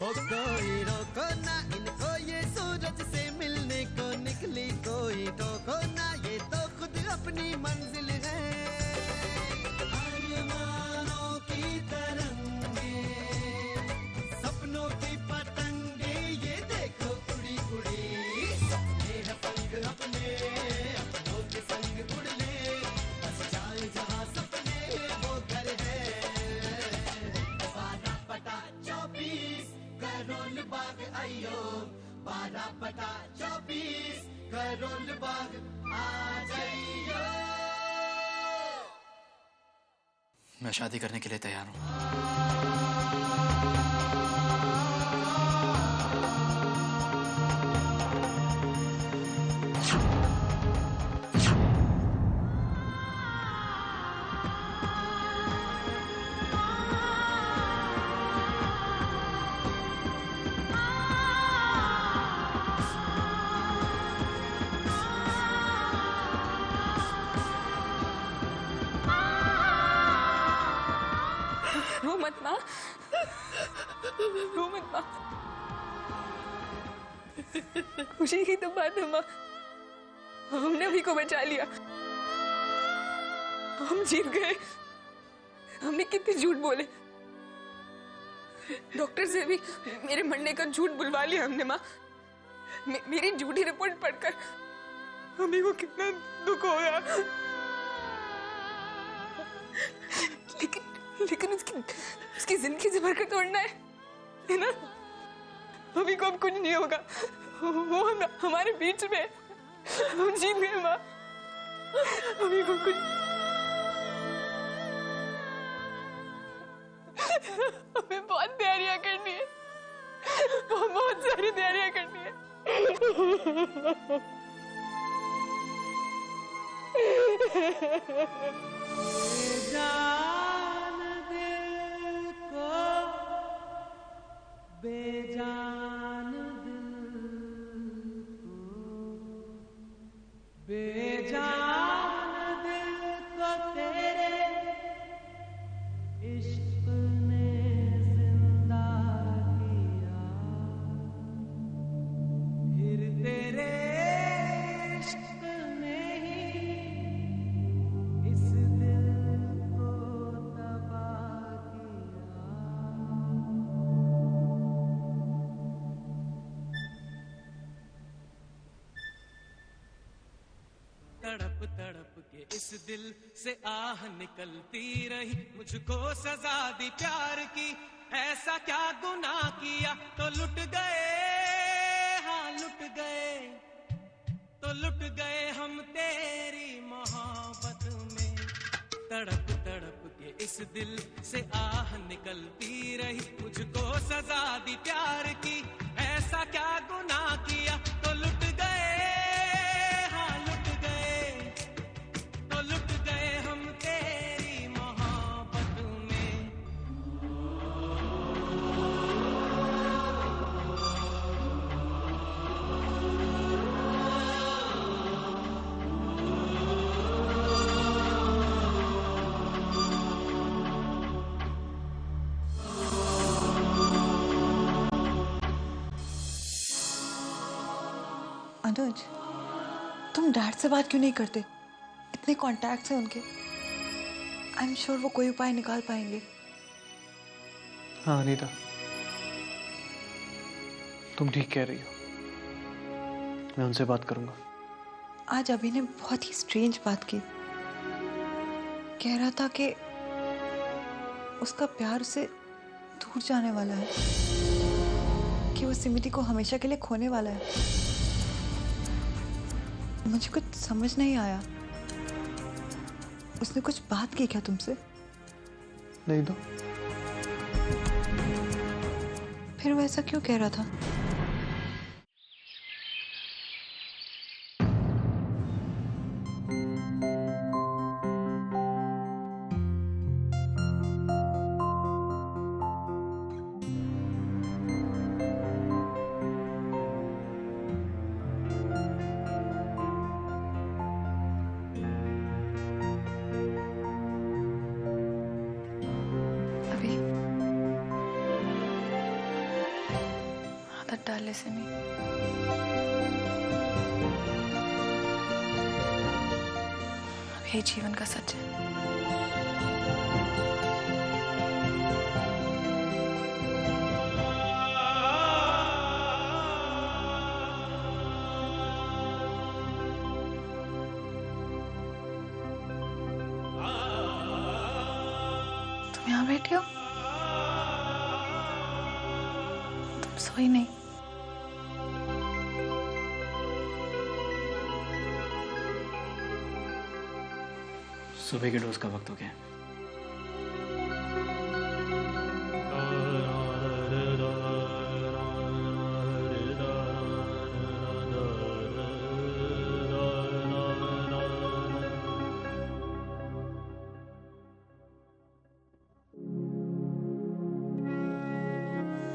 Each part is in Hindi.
हो कोई रोको ना इनको, ये सूरज से मिलने को निकली, कोई टोको ना, ये तो खुद अपनी मंजिल है। अरमानों की तरंगे, सपनों की पतंगे, ये देखो उड़ी उड़ी, सपने हैं पंख अपने, अपनों के संग उड़ ले, बस जाए जहां सपने वो घर है। 12/24 करोल बाग आइयो, 12/24 करोल बाग आ जाइयो। मैं शादी करने के लिए तैयार हूँ। रो मत माँ, रो मत माँ। खुशी की तो बात है माँ, हमने अभी को बचा लिया, हम जीत गए। हमने कितने झूठ बोले, डॉक्टर से भी मेरे मरने का झूठ बुलवा लिया हमने माँ। मेरी झूठी रिपोर्ट पढ़कर हमें को कितना दुख होगा, लेकिन उसकी जिंदगी से भरकर तोड़ना है ना। अभी को अब कुछ नहीं होगा, वो हमारे बीच में, हम जीत गए माँ। अभी को कुछ, हमें बहुत तैयारियां करनी है, बहुत सारी तैयारियां करनी है। बेजान दिल को, बेजान दिल को, बेजान दिल को तेरे इश्क ने जिंदा किया, फिर तेरे इश्क ने ही इस दिल को तबाह किया। तड़प तड़प के इस दिल से आह निकलती रही, मुझको सजा दी प्यार की, ऐसा क्या गुनाह किया तो लुट गए, हाँ लुट गए, तो लुट गए हम तेरी मोहब्बत में। तड़प तड़प के इस दिल से आह निकलती रही, मुझको सजा दी प्यार की, ऐसा क्या गुनाह किया तो लुट गए, हाँ लुट गए, तो लुट गए हम तेरी मोहब्बत में। अनुज, तुम डैड से बात क्यों नहीं करते? इतने कॉन्टैक्ट्स हैं उनके, आई एम श्योर वो कोई उपाय निकाल पाएंगे। हाँ अनीता, तुम ठीक कह रही हो, मैं उनसे बात करूंगा। आज अभी ने बहुत ही स्ट्रेंज बात की, कह रहा था कि उसका प्यार उसे दूर जाने वाला है, कि वो सिमिटी को हमेशा के लिए खोने वाला है। मुझे कुछ समझ नहीं आया, उसने कुछ बात की क्या तुमसे? नहीं तो फिर वो ऐसा क्यों कह रहा था? मत डाले सिमी। अब यही जीवन का सच है। तुम यहाँ बैठी हो? तुम सोई नहीं? सुबह के डोज का वक्त हो गया।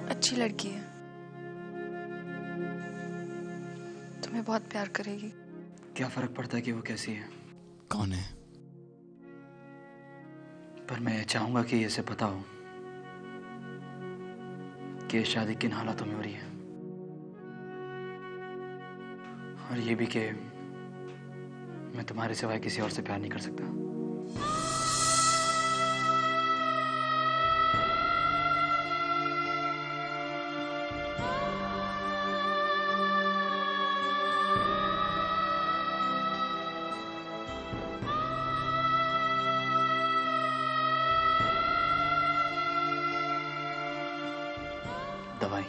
अच्छी लड़की है, तुम्हें बहुत प्यार करेगी। क्या फर्क पड़ता है कि वो कैसी है, कौन है? पर मैं चाहूंगा कि इसे पता हो कि शादी किन हालातों में हो रही है, और ये भी कि मैं तुम्हारे सिवाय किसी और से प्यार नहीं कर सकता। दवाई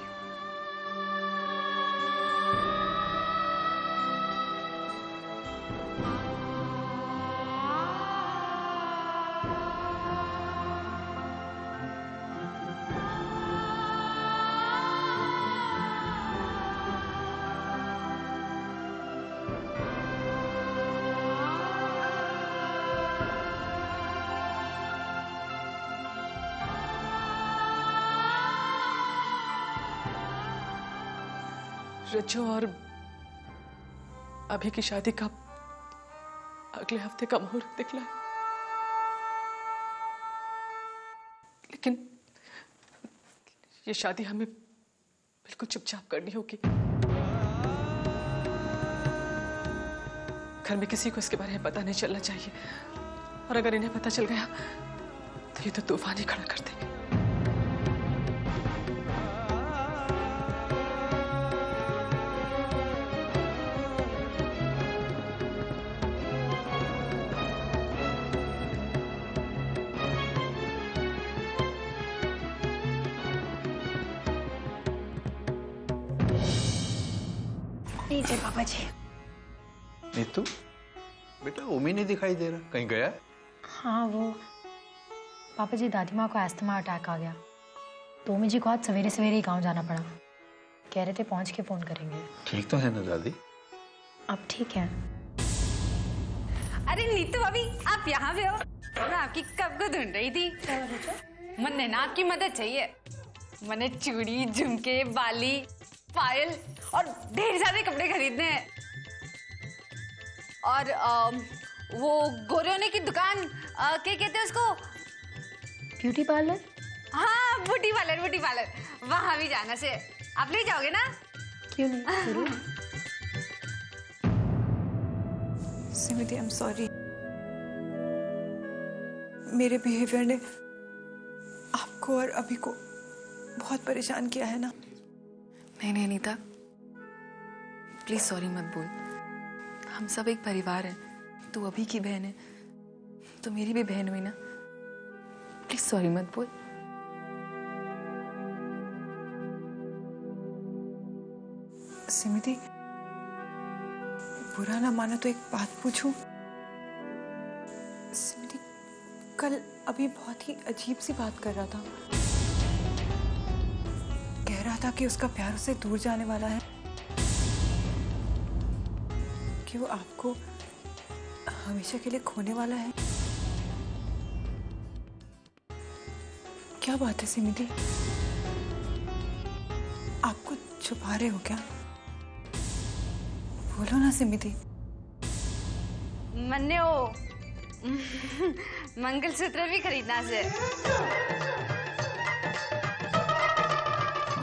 रज्जू और अभी की शादी का अगले हफ्ते का मुहूर्त निकला है, लेकिन ये शादी हमें बिल्कुल चुपचाप करनी होगी। घर में किसी को इसके बारे में पता नहीं चलना चाहिए, और अगर इन्हें पता चल गया तो ये तो तूफान ही खड़ा कर देंगे। लीजिए पापा जी। नीतू, बेटा उमी नहीं दिखाई दे रहा, कहीं गया? हाँ वो पापा जी, दादी माँ को अस्थमा अटैक आ गया तो उमी जी को आज सवेरे सवेरे ही गांव जाना पड़ा। कह रहे थे पहुंच के फोन करेंगे। ठीक तो है ना दादी? अब ठीक है। अरे नीतू भाभी, आप यहाँ पे हो? मैं आपकी कब को ढूंढ रही थी। मन्ने ना आपकी मदद चाहिए। मैंने चूड़ी, झुमके, बाली, पायल और ढेर सारे कपड़े खरीदने हैं। और वो गोरे होने की दुकान, क्या कहते हैं उसको? Beauty parlour? हाँ, ब्यूटी पार्लर वहां भी जाना से। आप ले जाओगे ना? क्यों नहीं, जरूर। सिमिति, आई एम सॉरी। मेरे बिहेवियर ने आपको और अभी को बहुत परेशान किया है ना? नहीं अनीता, प्लीज सॉरी मत बोल। हम सब एक परिवार हैं। तू अभी की बहन है तो मेरी भी बहन हुई ना। प्लीज सॉरी मत बोल। सिमिति, बुरा ना मानो तो एक बात पूछूं? सिमिति, कल अभी बहुत ही अजीब सी बात कर रहा था। कह रहा था कि उसका प्यार उसे दूर जाने वाला है, कि वो आपको हमेशा के लिए खोने वाला है। क्या बात है सिमिति? आप कुछ छुपा रहे हो क्या? बोलो ना सिमिति। मन्ने वो मंगलसूत्र भी खरीदना से।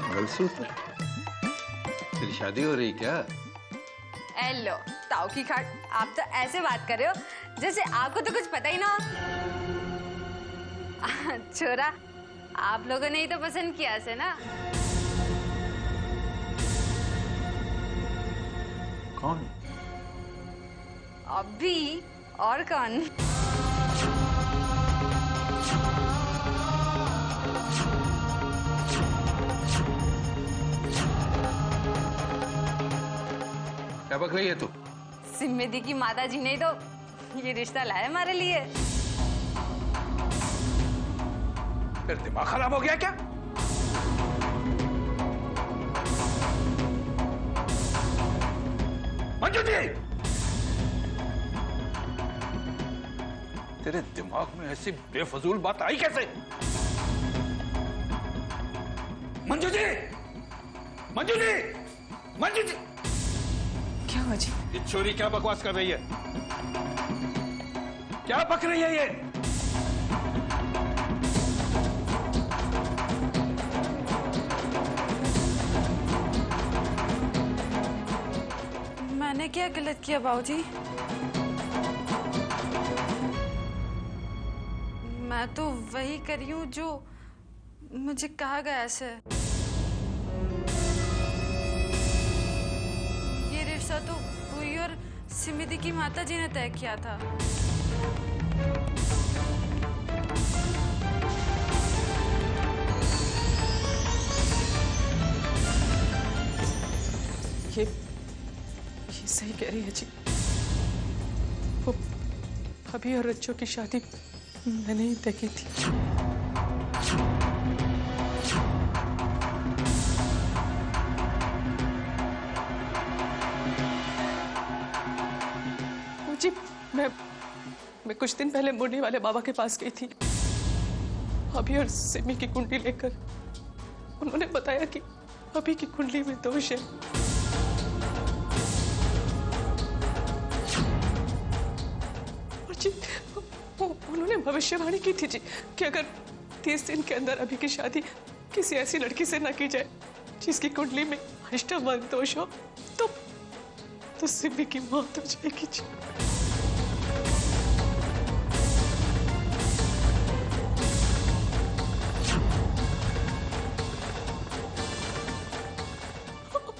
मंगलसूत्र? तेरी शादी हो रही क्या? हेलो ताऊ की खाट, आप तो ऐसे बात कर रहे हो जैसे आपको तो कुछ पता ही ना हो। छोरा, आप लोगों ने ही तो पसंद किया से ना। कौन? अभी और कौन? क्या बक रही है तू? सिम्मी दी की माता जी ने तो ये रिश्ता लाया हमारे लिए। फिर दिमाग खराब हो गया क्या? मंजू जी, तेरे दिमाग में ऐसी बेफजूल बात आई कैसे? मंजू जी, मंजू जी, मंजू जी! क्या हुआ जी? ये छोरी क्या बकवास कर रही है? क्या बक रही है ये? मैंने क्या गलत किया बाबूजी? मैं तो वही करी हूँ जो मुझे कहा गया से। ये रिश्ता तो हुई और सिमिदी की माता जी ने तय किया था। ये सही कह रही है जी। वो भाभी और रज्जो की शादी मैंने ही तय की थी। जी मैं कुछ दिन पहले मुन्नी वाले बाबा के पास गई थी। भाभी और सिमी की कुंडली लेकर उन्होंने बताया कि भाभी की कुंडली में दोष है। उन्होंने भविष्यवाणी की थी जी कि अगर 30 दिन के अंदर अभी की शादी किसी ऐसी लड़की से ना की जाए जिसकी कुंडली में अष्टमंग दोष हो तो सिमी की मौत हो जाएगी जी।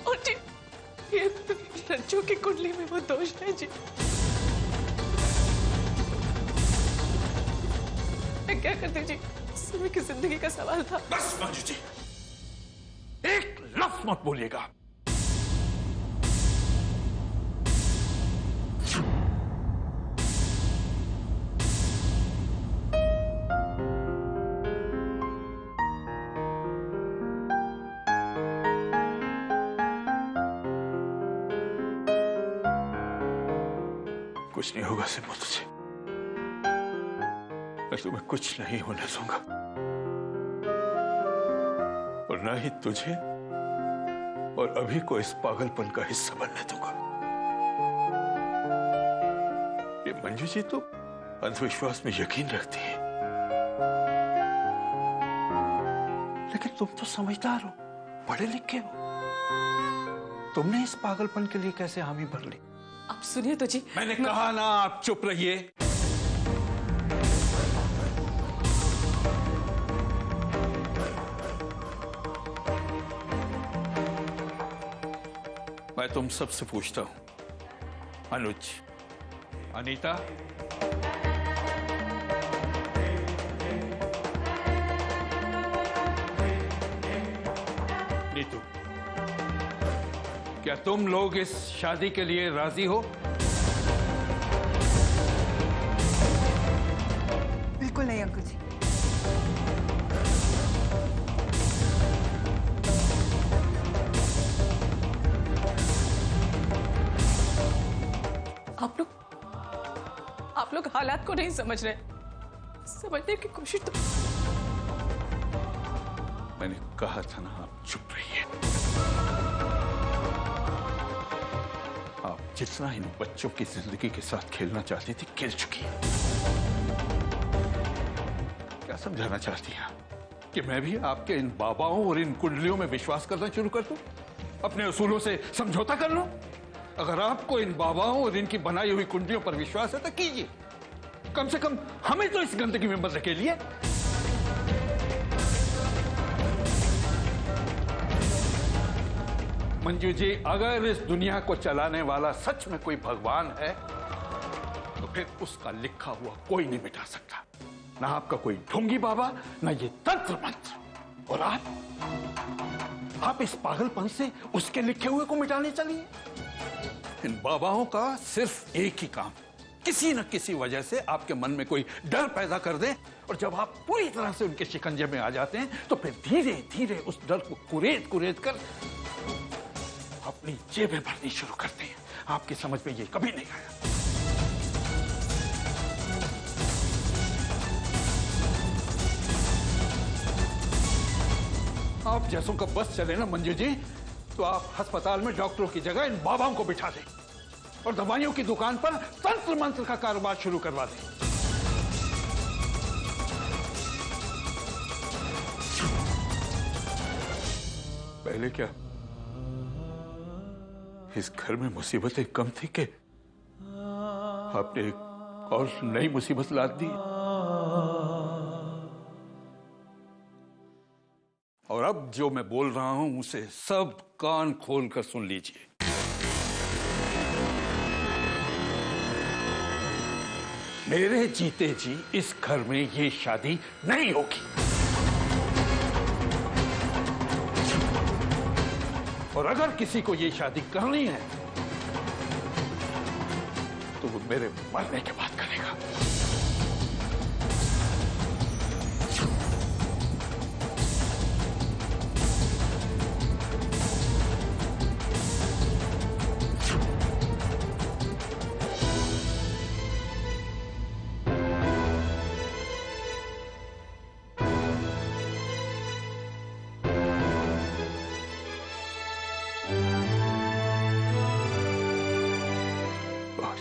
और जी ये रज्जू की कुंडली में वो दोष है जी। क्या करते जी? सिमी की जिंदगी का सवाल था। बस मंजू जी, एक लफ्ज मत बोलिएगा। कुछ नहीं होगा सिम्मू तुझे, मैं तुम्हें कुछ नहीं होने दूंगा और ना ही तुझे और अभी को इस पागलपन का हिस्सा बनने दूंगा। ये मंजू जी तो अंधविश्वास में यकीन रखती है, लेकिन तुम तो समझदार हो, पढ़े लिखे हो, तुमने इस पागलपन के लिए कैसे हामी भर ली? आप सुनिए तो जी। मैंने कहा ना आप चुप रहिए। मैं तुम सबसे पूछता हूं, अनुज, अनीता, नीतू, क्या तुम लोग इस शादी के लिए राजी हो? बिल्कुल नहीं अंकल जी। आप लोग हालात को नहीं समझ रहे, समझने की कोशिश तो। मैंने कहा था ना आप चुप रहिए। आप जितना इन बच्चों की जिंदगी के साथ खेलना चाहती थी, खेल चुकी है। क्या समझाना चाहती हैं कि मैं भी आपके इन बाबाओं और इन कुंडलियों में विश्वास करना शुरू कर दूं? अपने असूलों से समझौता कर लो। अगर आपको इन बाबाओं और इनकी बनाई हुई कुंडलियों पर विश्वास है तो कीजिए, कम से कम हमें तो इस गंदगी में मत धकेलिए। मंजू जी, अगर इस दुनिया को चलाने वाला सच में कोई भगवान है तो फिर उसका लिखा हुआ कोई नहीं मिटा सकता, ना आपका कोई ढोंगी बाबा, ना ये तंत्र मंत्र। और आप इस पागलपन से उसके लिखे हुए को मिटाने चलिए। इन बाबाओं का सिर्फ एक ही काम, किसी न किसी वजह से आपके मन में कोई डर पैदा कर दें, और जब आप पूरी तरह से उनके शिकंजे में आ जाते हैं तो फिर धीरे धीरे उस डर को कुरेद कुरेद कर अपनी जेबें भरनी शुरू करते हैं। आपकी समझ में ये कभी नहीं आया। आप जैसों का बस चले ना मंजू जी, तो आप अस्पताल में डॉक्टरों की जगह इन बाबाओं को बिठा दें और दवाइयों की दुकान पर तंत्र मंत्र का कारोबार शुरू करवा दें। पहले क्या इस घर में मुसीबतें कम थी कि आपने एक और नई मुसीबत लाद दी? और अब जो मैं बोल रहा हूं उसे सब कान खोलकर सुन लीजिए। मेरे जीते जी इस घर में ये शादी नहीं होगी, और अगर किसी को ये शादी करनी है तो वो मेरे मरने के बाद करेगा।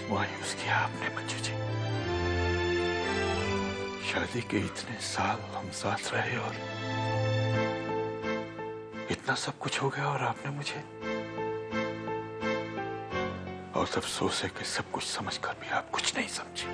मायूस किया आपने मंजू जी। शादी के इतने साल हम साथ रहे और इतना सब कुछ हो गया, और आपने मुझे, और अफसोस है कि सब कुछ समझकर भी आप कुछ नहीं समझे।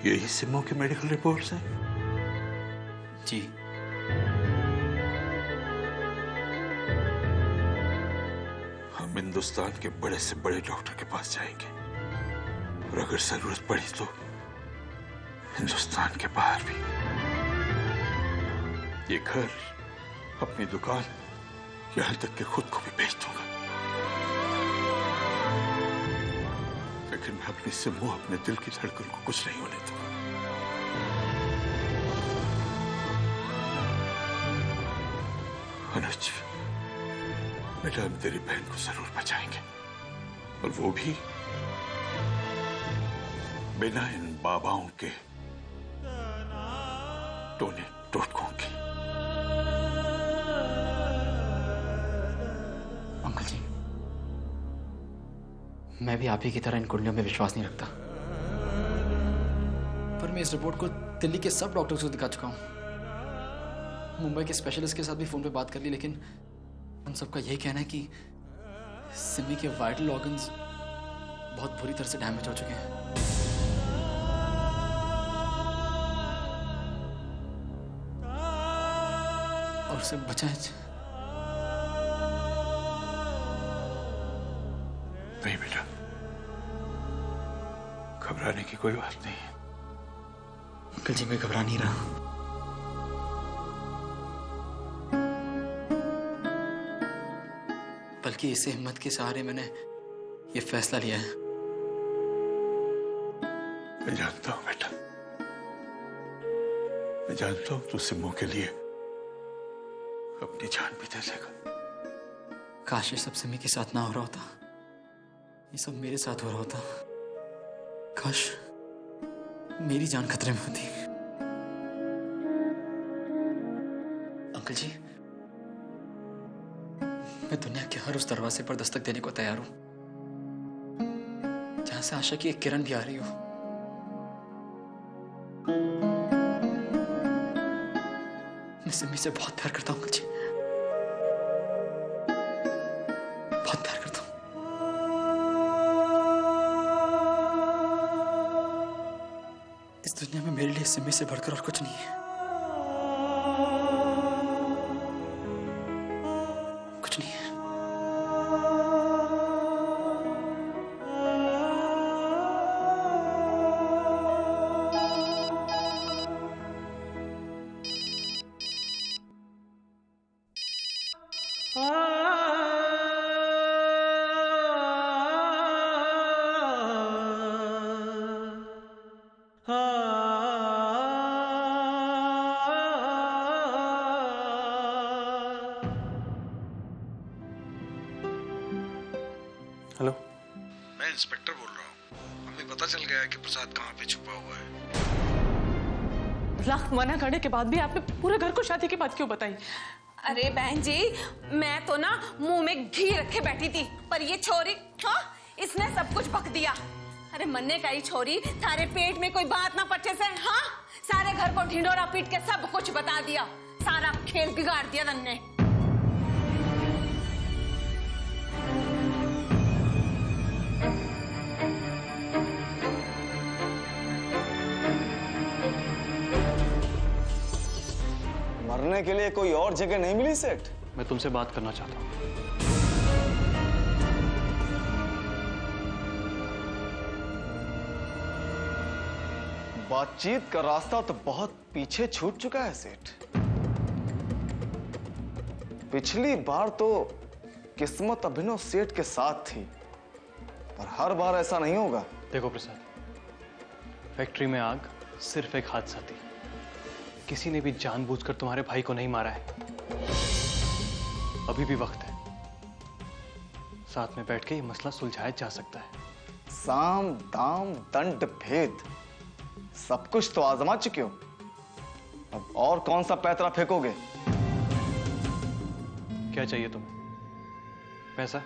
यही सिमो की मेडिकल रिपोर्ट्स हैं? जी। हम हिंदुस्तान के बड़े से बड़े डॉक्टर के पास जाएंगे, और अगर जरूरत पड़ी तो हिंदुस्तान के बाहर भी। ये घर, अपनी दुकान, यहां तक कि खुद को भी बेच दूंगा, लेकिन मैं अपनी सिमो, अपने दिल की धड़कन को कुछ नहीं होने दूंगा। अनुज, बेटा, हम तेरी बहन को जरूर बचाएंगे, और वो भी बिना इन बाबाओं के टोने टोटकों के। अंकल जी, मैं भी आप ही की तरह इन कुंडलियों में विश्वास नहीं रखता, पर मैं इस रिपोर्ट को दिल्ली के सब डॉक्टर्स को दिखा चुका हूँ, मुंबई के स्पेशलिस्ट के साथ भी फोन पे बात कर ली, लेकिन उन सबका यही कहना है कि सिमी के वाइटल ऑर्गन्स बहुत बुरी तरह से डैमेज हो चुके हैं। और उसे बचाएं। नहीं बेटा, घबराने की कोई बात नहीं है। अंकल जी, मैं घबरा नहीं रहा, बल्कि इसे हिम्मत के सहारे मैंने ये फैसला लिया है। मैं जानता हूं बेटा, मैं जानता हूं तू सिम्मो के लिए अपनी जान भी दे देगा। काश ये सब सिमी के साथ ना हो रहा होता, ये सब मेरे साथ हो रहा होता। काश मेरी जान खतरे में होती। अंकल जी, मैं दुनिया के हर उस दरवाजे पर दस्तक देने को तैयार हूं जहां से आशा की एक किरण भी आ रही हो। मैं सिमी से बहुत प्यार करता हूं अंकल जी, बहुत प्यार करता हूं। इस दुनिया में मेरे लिए सिमी से बढ़कर और कुछ नहीं है, कुछ नहीं है। हेलो, मैं इंस्पेक्टर बोल रहा हूँ। हमें पता चल गया है कि प्रसाद कहाँ पे छुपा हुआ है। लाख मना करने के बाद भी आपने पूरे घर को शादी की बात क्यों बताई? अरे बहन जी, मैं तो ना मुंह में घी रखे बैठी थी, पर ये छोरी, हाँ, इसने सब कुछ बक दिया। अरे मन्ने का ही छोरी, थारे पेट में कोई बात ना पचे से, हाँ, सारे घर को ढिंडोरा पीट के सब कुछ बता दिया, सारा खेल बिगाड़ दिया तन्ने। मरने के लिए कोई और जगह नहीं मिली सेठ? मैं तुमसे बात करना चाहता हूँ। बातचीत का रास्ता तो बहुत पीछे छूट चुका है सेठ। पिछली बार तो किस्मत अभिनव सेठ के साथ थी, पर हर बार ऐसा नहीं होगा। देखो प्रसाद, फैक्ट्री में आग सिर्फ एक हादसा थी, किसी ने भी जानबूझकर तुम्हारे भाई को नहीं मारा है। अभी भी वक्त है, साथ में बैठ के ये मसला सुलझाया जा सकता है। साम दाम दंड भेद सब कुछ तो आजमा चुके हो, अब और कौन सा पैतरा फेंकोगे? क्या चाहिए तुम्हें? पैसा?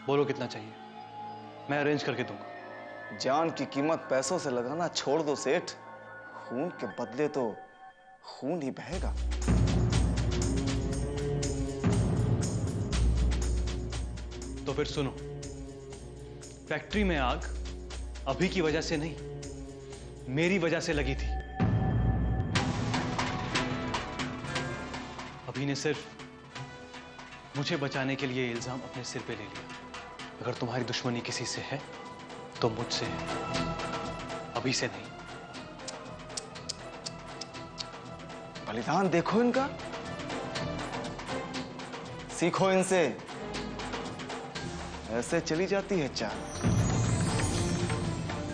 बोलो कितना चाहिए, मैं अरेंज करके दूंगा। जान की कीमत पैसों से लगाना छोड़ दो सेठ, खून के बदले तो खून ही बहेगा। तो फिर सुनो, फैक्ट्री में आग अभी की वजह से नहीं, मेरी वजह से लगी थी। अभी ने सिर्फ मुझे बचाने के लिए इल्जाम अपने सिर पे ले लिया। अगर तुम्हारी दुश्मनी किसी से है तो मुझसे है, अभी से नहीं। बलिदान देखो इनका, सीखो इनसे। ऐसे चली जाती है चाल।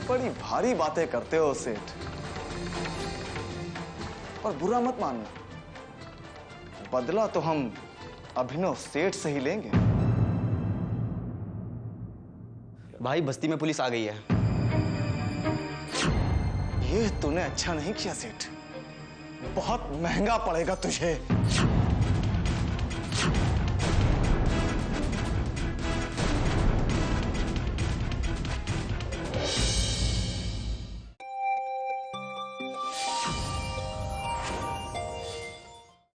बड़ी भारी बातें करते हो सेठ, और बुरा मत मानना, बदला तो हम अभिनव सेठ से ही लेंगे। भाई, बस्ती में पुलिस आ गई है। ये तूने अच्छा नहीं किया सेठ, बहुत महंगा पड़ेगा तुझे।